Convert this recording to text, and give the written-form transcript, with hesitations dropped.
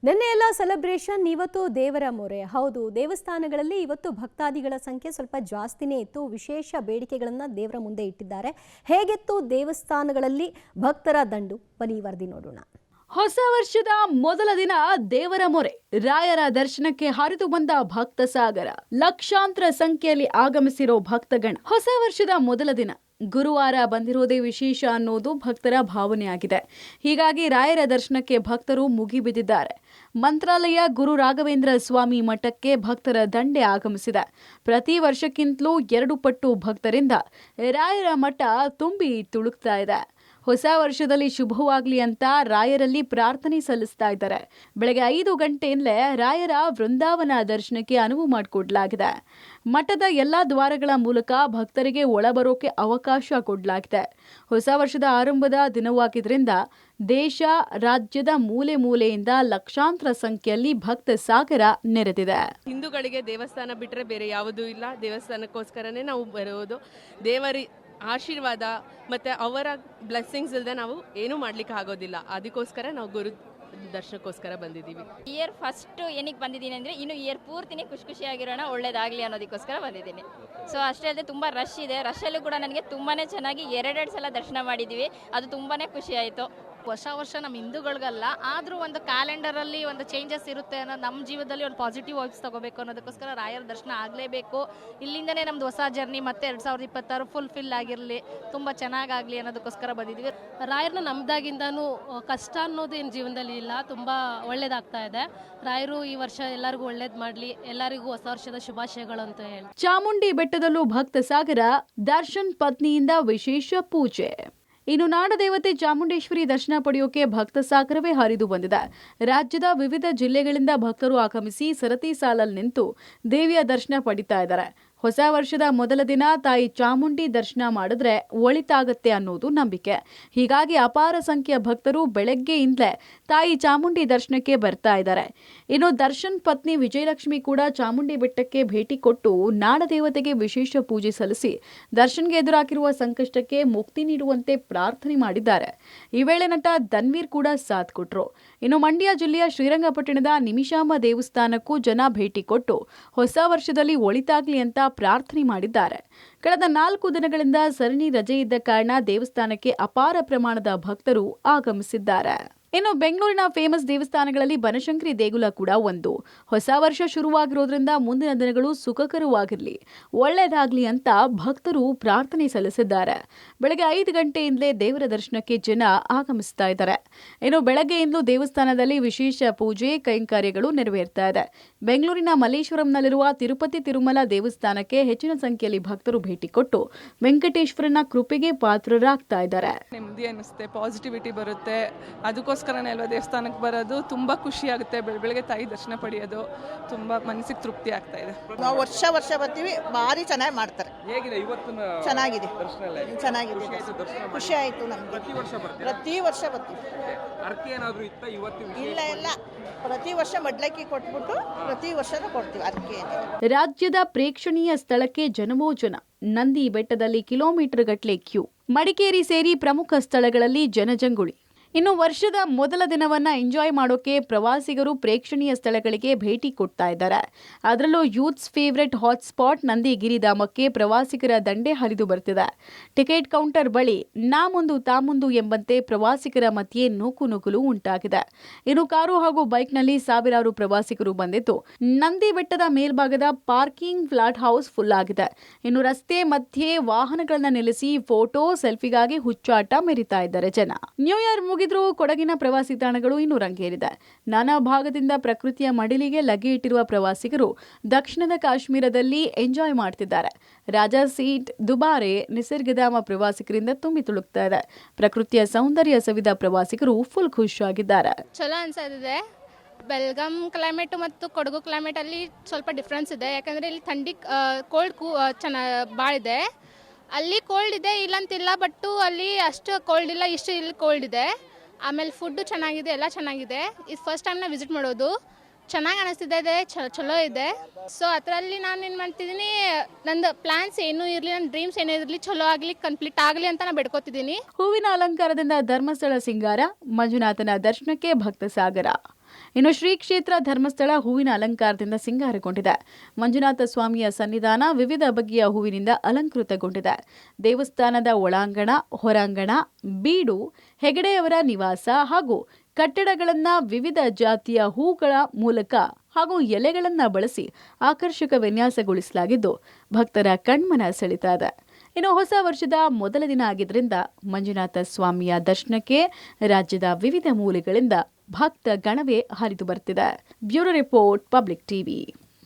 ನಿನ್ನೆ ಎಲ್ಲ ಸೆಲೆಬ್ರೇಷನ್, ಇವತ್ತು ದೇವರ ಮೊರೆ. ಹೌದು, ದೇವಸ್ಥಾನಗಳಲ್ಲಿ ಇವತ್ತು ಭಕ್ತಾದಿಗಳ ಸಂಖ್ಯೆ ಸ್ವಲ್ಪ ಜಾಸ್ತಿನೇ ಇತ್ತು. ವಿಶೇಷ ಬೇಡಿಕೆಗಳನ್ನು ದೇವರ ಮುಂದೆ ಇಟ್ಟಿದ್ದಾರೆ. ಹೇಗಿತ್ತು ದೇವಸ್ಥಾನಗಳಲ್ಲಿ ಭಕ್ತರ ದಂಡು? ಬನ್ನಿ ವರದಿ ನೋಡೋಣ. ಹೊಸ ವರ್ಷದ ಮೊದಲ ದಿನ ದೇವರ ಮೊರೆ. ರಾಯರ ದರ್ಶನಕ್ಕೆ ಹರಿದು ಬಂದ ಭಕ್ತ ಸಾಗರ. ಲಕ್ಷಾಂತರ ಸಂಖ್ಯೆಯಲ್ಲಿ ಆಗಮಿಸಿರೋ ಭಕ್ತಗಣ. ಹೊಸ ವರ್ಷದ ಮೊದಲ ದಿನ ಗುರುವಾರ ಬಂದಿರೋದೇ ವಿಶೇಷ ಅನ್ನೋದು ಭಕ್ತರ ಭಾವನೆಯಾಗಿದೆ. ಹೀಗಾಗಿ ರಾಯರ ದರ್ಶನಕ್ಕೆ ಭಕ್ತರು ಮುಗಿಬಿದ್ದಿದ್ದಾರೆ. ಮಂತ್ರಾಲಯ ಗುರು ರಾಘವೇಂದ್ರ ಸ್ವಾಮಿ ಮಠಕ್ಕೆ ಭಕ್ತರ ದಂಡೆ ಆಗಮಿಸಿದೆ. ಪ್ರತಿ ವರ್ಷಕ್ಕಿಂತಲೂ 2 ಪಟ್ಟು ಭಕ್ತರಿಂದ ರಾಯರ ಮಠ ತುಂಬಿ ತುಳುಕ್ತಾ ಇದೆ. ಹೊಸ ವರ್ಷದಲ್ಲಿ ಶುಭವಾಗಲಿ ಅಂತ ರಾಯರಲ್ಲಿ ಪ್ರಾರ್ಥನೆ ಸಲ್ಲಿಸ್ತಾ ಇದ್ದಾರೆ. ಬೆಳಗ್ಗೆ 5 ಗಂಟೆಯಿಂದಲೇ ರಾಯರ ವೃಂದಾವನ ದರ್ಶನಕ್ಕೆ ಅನುವು ಮಾಡಿಕೊಡಲಾಗಿದೆ. ಮಠದ ಎಲ್ಲಾ ದ್ವಾರಗಳ ಮೂಲಕ ಭಕ್ತರಿಗೆ ಒಳಬರೋಕೆ ಅವಕಾಶ ಕೊಡಲಾಗಿದೆ. ಹೊಸ ವರ್ಷದ ಆರಂಭದ ದಿನವಾಗಿದ್ದರಿಂದ ದೇಶ ರಾಜ್ಯದ ಮೂಲೆ ಮೂಲೆಯಿಂದ ಲಕ್ಷಾಂತರ ಸಂಖ್ಯೆಯಲ್ಲಿ ಭಕ್ತ ಸಾಗರ ನೆರೆದಿದೆ. ಹಿಂದೂಗಳಿಗೆ ದೇವಸ್ಥಾನ ಬಿಟ್ಟರೆ ಬೇರೆ ಯಾವುದೂ ಇಲ್ಲ. ದೇವಸ್ಥಾನಕ್ಕೋಸ್ಕರನೇ ನಾವು ಬರೋದು. ದೇವರ ಆಶೀರ್ವಾದ ಮತ್ತು ಅವರ ಬ್ಲೆಸ್ಸಿಂಗ್ಸ್ ಇಲ್ಲದೆ ನಾವು ಏನೂ ಮಾಡ್ಲಿಕ್ಕೆ ಆಗೋದಿಲ್ಲ. ಅದಕ್ಕೋಸ್ಕರ ನಾವು ಗುರು ದರ್ಶನಕ್ಕೋಸ್ಕರ ಬಂದಿದ್ದೀವಿ. ಇಯರ್ ಫಸ್ಟ್ ಏನಕ್ಕೆ ಬಂದಿದ್ದೀನಿ ಅಂದರೆ ಇನ್ನು ಇಯರ್ ಪೂರ್ತಿನೇ ಖುಷಿಯಾಗಿರೋಣ, ಒಳ್ಳೇದಾಗಲಿ ಅನ್ನೋದಕ್ಕೋಸ್ಕರ ಬಂದಿದ್ದೀನಿ. ಸೊ ಅಷ್ಟೇ ಅಲ್ಲದೆ ತುಂಬ ರಶ್ ಇದೆ. ರಶಲ್ಲೂ ಕೂಡ ನನಗೆ ತುಂಬಾ ಚೆನ್ನಾಗಿ 2 ಸಲ ದರ್ಶನ ಮಾಡಿದ್ದೀವಿ. ಅದು ತುಂಬಾ ಖುಷಿ ಆಯಿತು. ಹೊಸ ವರ್ಷ ನಮ್ಮ ಹಿಂದೂಗಳಿಗಲ್ಲ, ಆದರೂ ಒಂದು ಕ್ಯಾಲೆಂಡರಲ್ಲಿ ಒಂದು ಚೇಂಜಸ್ ಇರುತ್ತೆ ಅನ್ನೋದು, ನಮ್ಮ ಜೀವನದಲ್ಲಿ ಒಂದು ಪಾಸಿಟಿವ್ ವೈಬ್ಸ್ ತಗೋಬೇಕು ಅನ್ನೋದಕ್ಕೋಸ್ಕರ ರಾಯರ ದರ್ಶನ ಆಗಲೇಬೇಕು. ಇಲ್ಲಿಂದನೇ ನಮ್ಮದು ಹೊಸ ಜರ್ನಿ ಮತ್ತೆ 2026 ಫುಲ್ಫಿಲ್ ಆಗಿರಲಿ, ತುಂಬ ಚೆನ್ನಾಗಾಗಲಿ ಅನ್ನೋದಕ್ಕೋಸ್ಕರ ಬಂದಿದ್ವಿ. ರಾಯರನ್ನ ನಮ್ದಾಗಿಂದನೂ ಕಷ್ಟ ಅನ್ನೋದು ಏನು ಜೀವನದಲ್ಲಿ ಇಲ್ಲ, ತುಂಬ ಒಳ್ಳೇದಾಗ್ತಾ ಇದೆ. ರಾಯರು ಈ ವರ್ಷ ಎಲ್ಲರಿಗೂ ಒಳ್ಳೇದು ಮಾಡಲಿ, ಎಲ್ಲರಿಗೂ ಹೊಸ ವರ್ಷದ ಶುಭಾಶಯಗಳು ಅಂತ ಹೇಳಿ. ಚಾಮುಂಡಿ ಬೆಟ್ಟದಲ್ಲೂ ಭಕ್ತ ಸಾಗರ. ದರ್ಶನ್ ಪತ್ನಿಯಿಂದ ವಿಶೇಷ ಪೂಜೆ. ಇನ್ನು ನಾಡದೇವತೆ ಚಾಮುಂಡೇಶ್ವರಿ ದರ್ಶನ ಪಡೆಯೋಕೆ ಭಕ್ತ ಸಾಗರವೇ ಹರಿದು ಬಂದಿದೆ. ರಾಜ್ಯದ ವಿವಿಧ ಜಿಲ್ಲೆಗಳಿಂದ ಭಕ್ತರು ಆಗಮಿಸಿ ಸರತಿ ಸಾಲಲ್ಲಿ ನಿಂತು ದೇವಿಯ ದರ್ಶನ ಪಡಿತಾ ಇದ್ದಾರೆ. ಹೊಸ ವರ್ಷದ ಮೊದಲ ದಿನ ತಾಯಿ ಚಾಮುಂಡಿ ದರ್ಶನ ಮಾಡಿದ್ರೆ ಒಳಿತಾಗತ್ತೆ ಅನ್ನೋದು ನಂಬಿಕೆ. ಹೀಗಾಗಿ ಅಪಾರ ಸಂಖ್ಯೆಯ ಭಕ್ತರು ಬೆಳಗ್ಗೆಯಿಂದಲೇ ತಾಯಿ ಚಾಮುಂಡಿ ದರ್ಶನಕ್ಕೆ ಬರ್ತಾ ಇದ್ದಾರೆ. ಇನ್ನು ದರ್ಶನ್ ಪತ್ನಿ ವಿಜಯಲಕ್ಷ್ಮಿ ಕೂಡ ಚಾಮುಂಡಿ ಬೆಟ್ಟಕ್ಕೆ ಭೇಟಿ ಕೊಟ್ಟು ನಾಡದೇವತೆಗೆ ವಿಶೇಷ ಪೂಜೆ ಸಲ್ಲಿಸಿ ದರ್ಶನ್ಗೆ ಎದುರಾಗಿರುವ ಸಂಕಷ್ಟಕ್ಕೆ ಮುಕ್ತಿ ನೀಡುವಂತೆ ಪ್ರಾರ್ಥನೆ ಮಾಡಿದ್ದಾರೆ. ಈ ವೇಳೆ ನಟ ಧನ್ವೀರ್ ಕೂಡ ಸಾಥ್ ಕೊಟ್ರು. ಇನ್ನು ಮಂಡ್ಯ ಜಿಲ್ಲೆಯ ಶ್ರೀರಂಗಪಟ್ಟಣದ ನಿಮಿಷಾಂಬ ದೇವಸ್ಥಾನಕ್ಕೂ ಜನ ಭೇಟಿ ಕೊಟ್ಟು ಹೊಸ ವರ್ಷದಲ್ಲಿ ಒಳಿತಾಗ್ಲಿ ಅಂತ ಪ್ರಾರ್ಥನೆ ಮಾಡಿದ್ದಾರೆ. ಕಳೆದ 4 ದಿನಗಳಿಂದ ಸರಣಿ ರಜೆ ಇದ್ದ ಕಾರಣ ದೇವಸ್ಥಾನಕ್ಕೆ ಅಪಾರ ಪ್ರಮಾಣದ ಭಕ್ತರು ಆಗಮಿಸಿದ್ದಾರೆ. ಇನ್ನು ಬೆಂಗಳೂರಿನ ಫೇಮಸ್ ದೇವಸ್ಥಾನಗಳಲ್ಲಿ ಬನಶಂಕರಿ ದೇಗುಲ ಕೂಡ ಒಂದು. ಹೊಸ ವರ್ಷ ಶುರುವಾಗಿರೋದ್ರಿಂದ ಮುಂದಿನ ದಿನಗಳು ಸುಖಕರವಾಗಿರಲಿ, ಒಳ್ಳೆಯದಾಗಲಿ ಅಂತ ಭಕ್ತರು ಪ್ರಾರ್ಥನೆ ಸಲ್ಲಿಸಿದ್ದಾರೆ. ಬೆಳಗ್ಗೆ 5 ಗಂಟೆಯಿಂದಲೇ ದೇವರ ದರ್ಶನಕ್ಕೆ ಜನ ಆಗಮಿಸ್ತಾ ಇದ್ದಾರೆ. ಇನ್ನು ಬೆಳಗ್ಗೆಯಿಂದಲೂ ದೇವಸ್ಥಾನದಲ್ಲಿ ವಿಶೇಷ ಪೂಜೆ ಕೈಂಕರ್ಯಗಳು ನೆರವೇರ್ತಾ ಇದೆ. ಬೆಂಗಳೂರಿನ ಮಲ್ಲೇಶ್ವರಂನಲ್ಲಿರುವ ತಿರುಪತಿ ತಿರುಮಲ ದೇವಸ್ಥಾನಕ್ಕೆ ಹೆಚ್ಚಿನ ಸಂಖ್ಯೆಯಲ್ಲಿ ಭಕ್ತರು ಭೇಟಿ ಕೊಟ್ಟು ವೆಂಕಟೇಶ್ವರನ ಕೃಪೆಗೆ ಪಾತ್ರರಾಗ್ತಾ ಇದ್ದಾರೆ. ನೆಮ್ಮದಿ ಅನ್ನಿಸುತ್ತೆ, ಪಾಸಿಟಿವಿಟಿ ಬರುತ್ತೆ. ಅದಕ್ಕೋಸ್ಕರನೇ ಅಲ್ವಾ ದೇವಸ್ಥಾನಕ್ಕೆ ಬರೋದು. ತುಂಬ ಖುಷಿ ಆಗುತ್ತೆ. ಬೆಳಗ್ಗೆ ತಾಯಿ ದರ್ಶನ ಪಡೆಯೋದು ತುಂಬ ಮನಸ್ಸಿಗೆ ತೃಪ್ತಿ ಆಗ್ತಾ ಇದೆ. ನಾವು ವರ್ಷ ಬರ್ತೀವಿ, ಭಾರಿ ಚೆನ್ನಾಗಿ ಮಾಡ್ತಾರೆ. ಹೇಗಿದೆ ಇವತ್ತಿನ ಚೆನ್ನಾಗಿದೆ, ಚೆನ್ನಾಗಿದೆ, ಖುಷಿ ಆಯಿತು ನಮಗೆ. ಪ್ರತಿ ವರ್ಷ ಬರ್ತೀವಿ. ಅರ್ಕೆ ಏನಾದರೂ ಇತ್ತ ಇವತ್ತು? ಇಲ್ಲ, ಪ್ರತಿ ವರ್ಷ ಮಡ್ಲಕ್ಕಿ ಕೊಟ್ಬಿಟ್ಟು ಪ್ರತಿ ವರ್ಷನೂ ಕೊಡ್ತೀವಿ ಅರ್ಕೆ. ರಾಜ್ಯದ ಪ್ರೇಕ್ಷಣೀಯ ಸ್ಥಳಕ್ಕೆ ಜನವೋ ಜನ. ನಂದಿ ಬೆಟ್ಟದಲ್ಲಿ ಕಿಲೋಮೀಟರ್ ಗಟ್ಟಲೆ ಕ್ಯೂ. ಮಡಿಕೇರಿ ಸೇರಿ ಪ್ರಮುಖ ಸ್ಥಳಗಳಲ್ಲಿ ಜನಜಂಗುಳಿ. ಇನ್ನು ವರ್ಷದ ಮೊದಲ ದಿನವನ್ನ ಎಂಜಾಯ್ ಮಾಡೋಕೆ ಪ್ರವಾಸಿಗರು ಪ್ರೇಕ್ಷಣೀಯ ಸ್ಥಳಗಳಿಗೆ ಭೇಟಿ ಕೊಡ್ತಾ ಇದ್ದಾರೆ. ಅದರಲ್ಲೂ ಯೂತ್ಸ್ ಫೇವರೆಟ್ ಹಾಟ್ಸ್ಪಾಟ್ ನಂದಿ ಗಿರಿಧಾಮಕ್ಕೆ ಪ್ರವಾಸಿಗರ ದಂಡೆ ಹರಿದು ಬರ್ತಿದೆ. ಟಿಕೆಟ್ ಕೌಂಟರ್ ಬಳಿ ನಾ ಮುಂದು ತಾ ಮುಂದು ಎಂಬಂತೆ ಪ್ರವಾಸಿಗರ ಮಧ್ಯೆ ನೂಕುನುಗ್ಗಲು ಉಂಟಾಗಿದೆ. ಇನ್ನು ಕಾರು ಹಾಗೂ ಬೈಕ್ನಲ್ಲಿ ಸಾವಿರಾರು ಪ್ರವಾಸಿಗರು ಬಂದಿದ್ದು ನಂದಿ ಬೆಟ್ಟದ ಮೇಲ್ಭಾಗದ ಪಾರ್ಕಿಂಗ್ ಫ್ಲಾಟ್ ಹೌಸ್ ಫುಲ್ ಆಗಿದೆ. ಇನ್ನು ರಸ್ತೆ ಮಧ್ಯೆ ವಾಹನಗಳನ್ನ ನಿಲ್ಲಿಸಿ ಫೋಟೋ ಸೆಲ್ಫಿಗಾಗಿ ಹುಚ್ಚಾಟ ಮೆರಿತಾ ಇದ್ದಾರೆ ಜನ. ನ್ಯೂ ಇಯರ್ ಕೊಡಗಿನ ಪ್ರವಾಸಿ ತಾಣಗಳು ಇನ್ನೂ ರಂಗೇರಿದೆ. ನಾನಾ ಭಾಗದಿಂದ ಪ್ರಕೃತಿಯ ಮಡಿಲಿಗೆ ಲಗ್ಗೆ ಇಟ್ಟಿರುವ ಪ್ರವಾಸಿಗರು ದಕ್ಷಿಣದ ಕಾಶ್ಮೀರದಲ್ಲಿ ಎಂಜಾಯ್ ಮಾಡ್ತಿದ್ದಾರೆ. ರಾಜಾ ಸೀಟ್, ದುಬಾರೆ, ನಿಸರ್ಗಧಾಮ ಪ್ರವಾಸಿಗರಿಂದ ತುಂಬಿ ತುಳುಕ್ತಾ ಇದೆ. ಪ್ರಕೃತಿಯ ಸೌಂದರ್ಯ ಸವಿದ ಪ್ರವಾಸಿಗರು ಫುಲ್ ಖುಷಿಯಾಗಿದ್ದಾರೆ. ಚಲೋ ಅನ್ಸದಿದೆ. ಬೆಲ್ಗಾಂ ಕ್ಲೈಮೇಟು ಮತ್ತು ಕೊಡಗು ಕ್ಲೈಮೇಟಲ್ಲಿ ಸ್ವಲ್ಪ ಡಿಫ್ರೆನ್ಸ್ ಇದೆ. ಯಾಕಂದರೆ ಇಲ್ಲಿ ಥಂಡಿ ಕೋಲ್ಡ್ ಭಾಳ ಇದೆ. ಅಲ್ಲಿ ಕೋಲ್ಡ್ ಇದೆ ಇಲ್ಲಂತಿಲ್ಲ, ಬಟ್ಟು ಅಲ್ಲಿ ಅಷ್ಟು ಕೋಲ್ಡ್ ಇಲ್ಲ, ಇಷ್ಟು ಇಲ್ಲಿ ಕೋಲ್ಡ್ ಇದೆ. ಆಮೇಲೆ ಫುಡ್ಡು ಚೆನ್ನಾಗಿದೆ, ಎಲ್ಲ ಚೆನ್ನಾಗಿದೆ. ಇದು ಫಸ್ಟ್ ಟೈಮ್ ವಿಸಿಟ್ ಮಾಡೋದು. ಚೆನ್ನಾಗಿ ಅನಿಸ್ತಿದೆ, ಚಲೋ ಇದೆ. ಸೊ ಅದರಲ್ಲಿ ನಾನು ಏನು ಮಾಡ್ತಿದ್ದೀನಿ, ನಂದು ಪ್ಲಾನ್ಸ್ ಏನೂ ಇರಲಿ, ನನ್ನ ಡ್ರೀಮ್ಸ್ ಏನೇ ಇರಲಿ, ಚಲೋ ಆಗಲಿ, ಕಂಪ್ಲೀಟ್ ಆಗಲಿ ಅಂತ ನಾನು ಬೇಡ್ಕೋತಿದ್ದೀನಿ. ಹೂವಿನ ಅಲಂಕಾರದಿಂದ ಧರ್ಮಸ್ಥಳ ಸಿಂಗಾರ. ಮಂಜುನಾಥನ ದರ್ಶನಕ್ಕೆ ಭಕ್ತ ಸಾಗರ. ಇನ್ನು ಶ್ರೀ ಕ್ಷೇತ್ರ ಧರ್ಮಸ್ಥಳ ಹೂವಿನ ಅಲಂಕಾರದಿಂದ ಸಿಂಗಾರಗೊಂಡಿದೆ. ಮಂಜುನಾಥ ಸ್ವಾಮಿಯ ಸನ್ನಿಧಾನ ವಿವಿಧ ಬಗೆಯ ಹೂವಿನಿಂದ ಅಲಂಕೃತಗೊಂಡಿದೆ. ದೇವಸ್ಥಾನದ ಒಳಾಂಗಣ, ಹೊರಾಂಗಣ, ಬೀಡು, ಹೆಗಡೆಯವರ ನಿವಾಸ ಹಾಗೂ ಕಟ್ಟಡಗಳನ್ನು ವಿವಿಧ ಜಾತಿಯ ಹೂಗಳ ಮೂಲಕ ಹಾಗೂ ಎಲೆಗಳನ್ನು ಬಳಸಿ ಆಕರ್ಷಕ ವಿನ್ಯಾಸಗೊಳಿಸಲಾಗಿದ್ದು ಭಕ್ತರ ಕಣ್ಮನ ಸೆಳೀತಾ ಇದೆ. ಇನ್ನು ಹೊಸ ವರ್ಷದ ಮೊದಲ ದಿನ ಆಗಿದ್ದರಿಂದ ಮಂಜುನಾಥ ಸ್ವಾಮಿಯ ದರ್ಶನಕ್ಕೆ ರಾಜ್ಯದ ವಿವಿಧ ಮೂಲೆಗಳಿಂದ ಭಕ್ತ ಗಣವೇ ಹರಿದು ಬರ್ತಿದೆ. Bureau report, public TV.